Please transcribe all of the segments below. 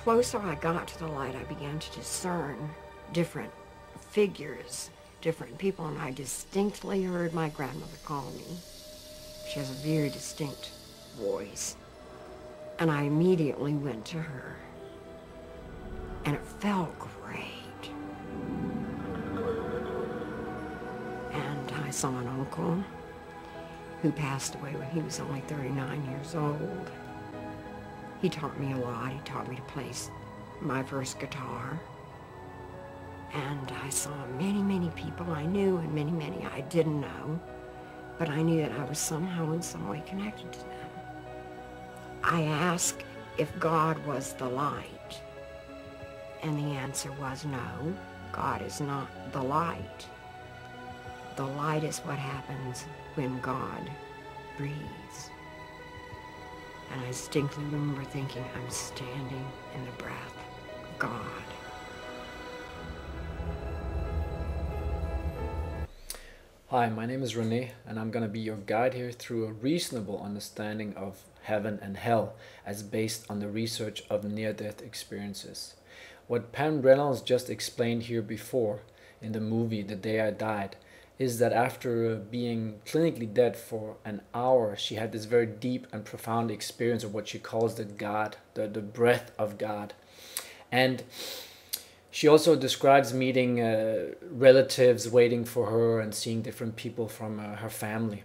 closer I got to the light, I began to discern different figures, different people, and I distinctly heard my grandmother call me. She has a very distinct voice. And I immediately went to her. And it felt great. And I saw an uncle who passed away when he was only 39 years old. He taught me a lot. He taught me to play my first guitar. And I saw many, many people I knew and many, many I didn't know. But I knew that I was somehow in some way connected to them. I asked if God was the light. And the answer was no, God is not the light. The light is what happens when God breathes. And I distinctly remember thinking, I'm standing in the breath of God. Hi, my name is Rene, and I'm going to be your guide here through a reasonable understanding of heaven and hell as based on the research of near-death experiences. What Pam Reynolds just explained here before in the movie The Day I Died is that after being clinically dead for an hour, she had this very deep and profound experience of what she calls the God, the breath of God. And she also describes meeting relatives waiting for her and seeing different people from her family.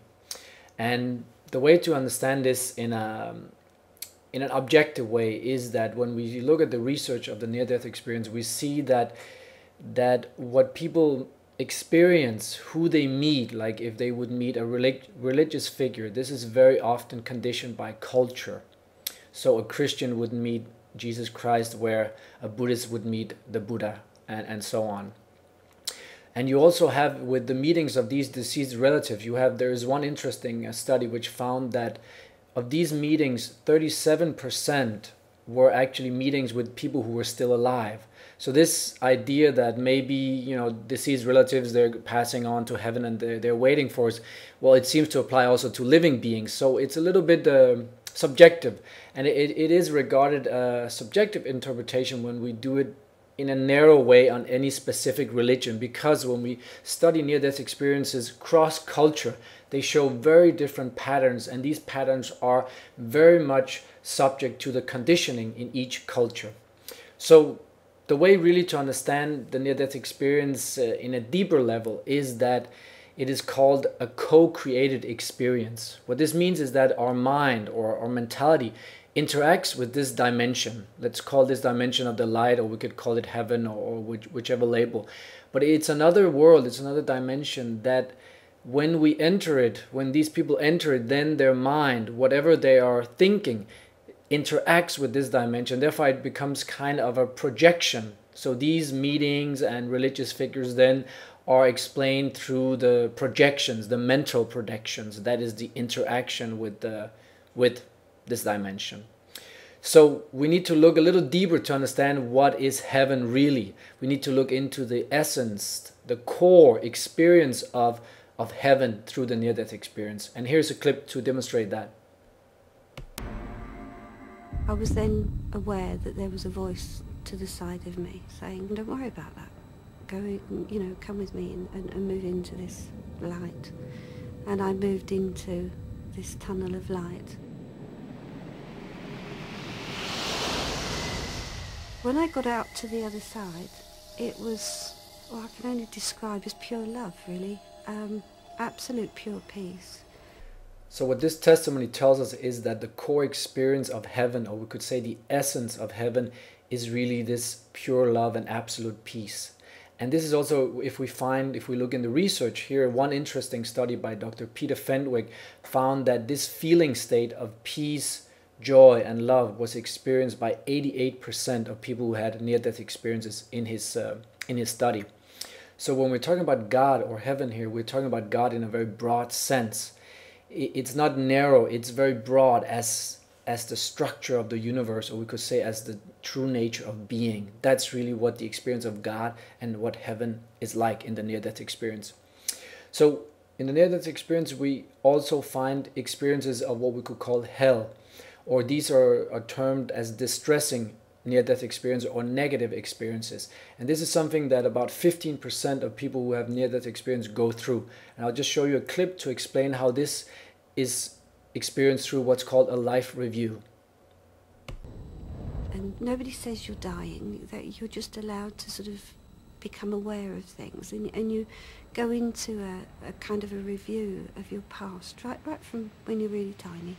And the way to understand this in an objective way is that when we look at the research of the near-death experience, we see that what people experience, who they meet, like if they would meet a religious figure, this is very often conditioned by culture. So a Christian would meet Jesus Christ where a Buddhist would meet the Buddha, and so on. And you also have, with the meetings of these deceased relatives, there is one interesting study which found that of these meetings, 37% were actually meetings with people who were still alive. So this idea that maybe, deceased relatives, they're passing on to heaven and they're waiting for us, well, it seems to apply also to living beings. So it's a little bit subjective, and it is regarded a subjective interpretation when we do it in a narrow way on any specific religion, because when we study near-death experiences cross-culture, they show very different patterns, and these patterns are very much subject to the conditioning in each culture. So the way really to understand the near-death experience in a deeper level is that it is called a co-created experience. What this means is that our mind or our mentality interacts with this dimension. Let's call this dimension of the light, or we could call it heaven, or whichever label. But it's another world, it's another dimension that when we enter it, when these people enter it, then their mind, whatever they are thinking, interacts with this dimension. Therefore, it becomes kind of a projection. So these meetings and religious figures then are explained through the projections, the mental projections. That is the interaction with this dimension. So we need to look a little deeper to understand what is heaven really. We need to look into the essence, the core experience of heaven through the near-death experience. And here's a clip to demonstrate that. I was then aware that there was a voice to the side of me saying, don't worry about that. Go, come with me and move into this light. And I moved into this tunnel of light. When I got out to the other side, it was what I can only describe as pure love, really. Absolute pure peace. So what this testimony tells us is that the core experience of heaven, or we could say the essence of heaven, is really this pure love and absolute peace. And this is also, if we look in the research here, one interesting study by Dr. Peter Fenwick found that this feeling state of peace, joy, and love was experienced by 88% of people who had near-death experiences in his study. So when we're talking about God or heaven here, we're talking about God in a very broad sense. It's not narrow, it's very broad as the structure of the universe, or we could say as the true nature of being. That's really what the experience of God and what heaven is like in the near-death experience. So in the near-death experience, we also find experiences of what we could call hell, or these are termed as distressing near-death experience or negative experiences. And this is something that about 15% of people who have near-death experience go through. And I'll just show you a clip to explain how this is experienced through what's called a life review. And nobody says you're dying, that you're just allowed to sort of become aware of things, and you go into a kind of a review of your past, right from when you're really tiny.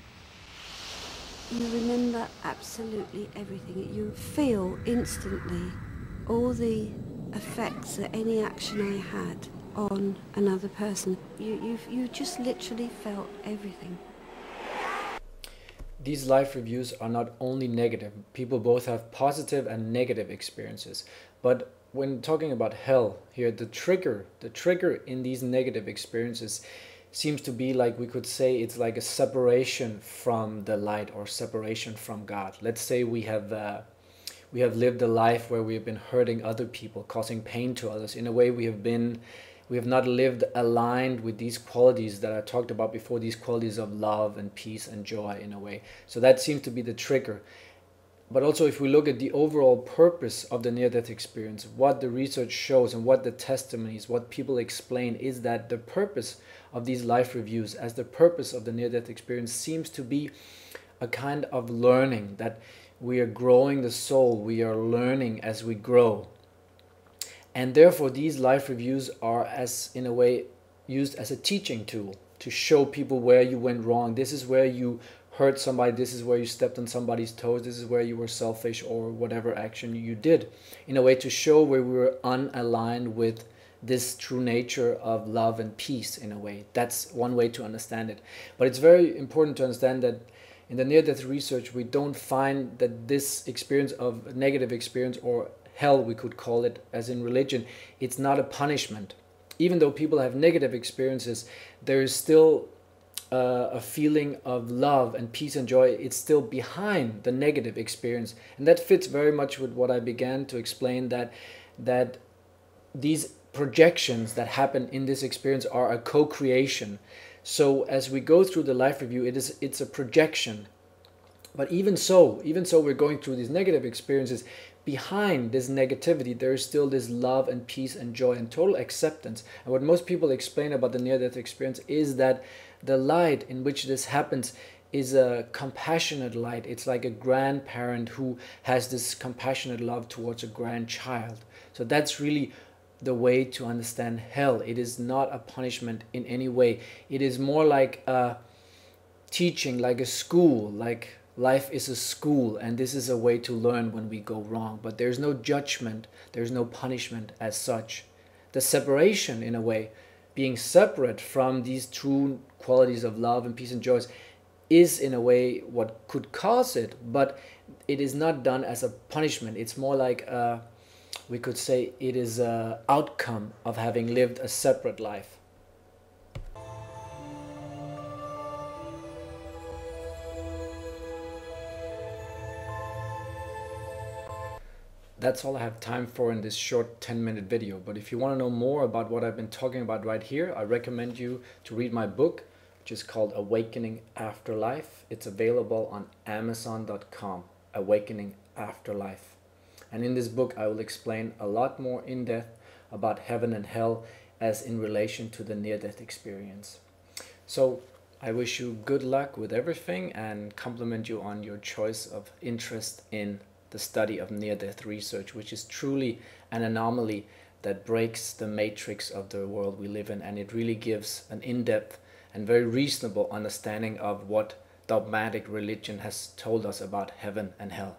You remember absolutely everything. You feel instantly all the effects that any action I had on another person. You just literally felt everything. These life reviews are not only negative. People both have positive and negative experiences. But when talking about hell here, the trigger in these negative experiences seems to be, like we could say, it's like a separation from the light or separation from God. Let's say we have lived a life where we have been hurting other people, causing pain to others. In a way, we have not lived aligned with these qualities that I talked about before, these qualities of love and peace and joy in a way. So that seems to be the trigger. But also, if we look at the overall purpose of the near-death experience, what the research shows and what the testimonies, what people explain, is that the purpose of these life reviews, as the purpose of the near-death experience, seems to be a kind of learning, that we are growing the soul, we are learning as we grow. And therefore, these life reviews are, as in a way, used as a teaching tool to show people where you went wrong. This is where you hurt somebody, this is where you stepped on somebody's toes, this is where you were selfish, or whatever action you did, in a way to show where we were unaligned with this true nature of love and peace. In a way, that's one way to understand it. But it's very important to understand that in the near-death research, we don't find that this experience of negative experience, or hell we could call it, as in religion, it's not a punishment. Even though people have negative experiences, there is still a feeling of love and peace and joy. It's still behind the negative experience, and that fits very much with what I began to explain, that these projections that happen in this experience are a co-creation. So as we go through the life review, it's a projection. But even so we're going through these negative experiences. Behind this negativity, there is still this love and peace and joy and total acceptance. And what most people explain about the near-death experience is that the light in which this happens is a compassionate light. It's like a grandparent who has this compassionate love towards a grandchild. So that's really the way to understand hell. It is not a punishment in any way. It is more like a teaching, like a school, like life is a school, and this is a way to learn when we go wrong. But there's no judgment, there's no punishment as such. The separation, in a way, being separate from these true qualities of love and peace and joy, is in a way what could cause it, but it is not done as a punishment. It's more like we could say it is an outcome of having lived a separate life. That's all I have time for in this short 10-minute video. But if you want to know more about what I've been talking about right here, I recommend you to read my book, which is called Awakening Afterlife. It's available on Amazon.com, Awakening Afterlife. And in this book, I will explain a lot more in depth about heaven and hell as in relation to the near-death experience. So I wish you good luck with everything and compliment you on your choice of interest in the study of near-death research, which is truly an anomaly that breaks the matrix of the world we live in, and it really gives an in-depth and very reasonable understanding of what dogmatic religion has told us about heaven and hell.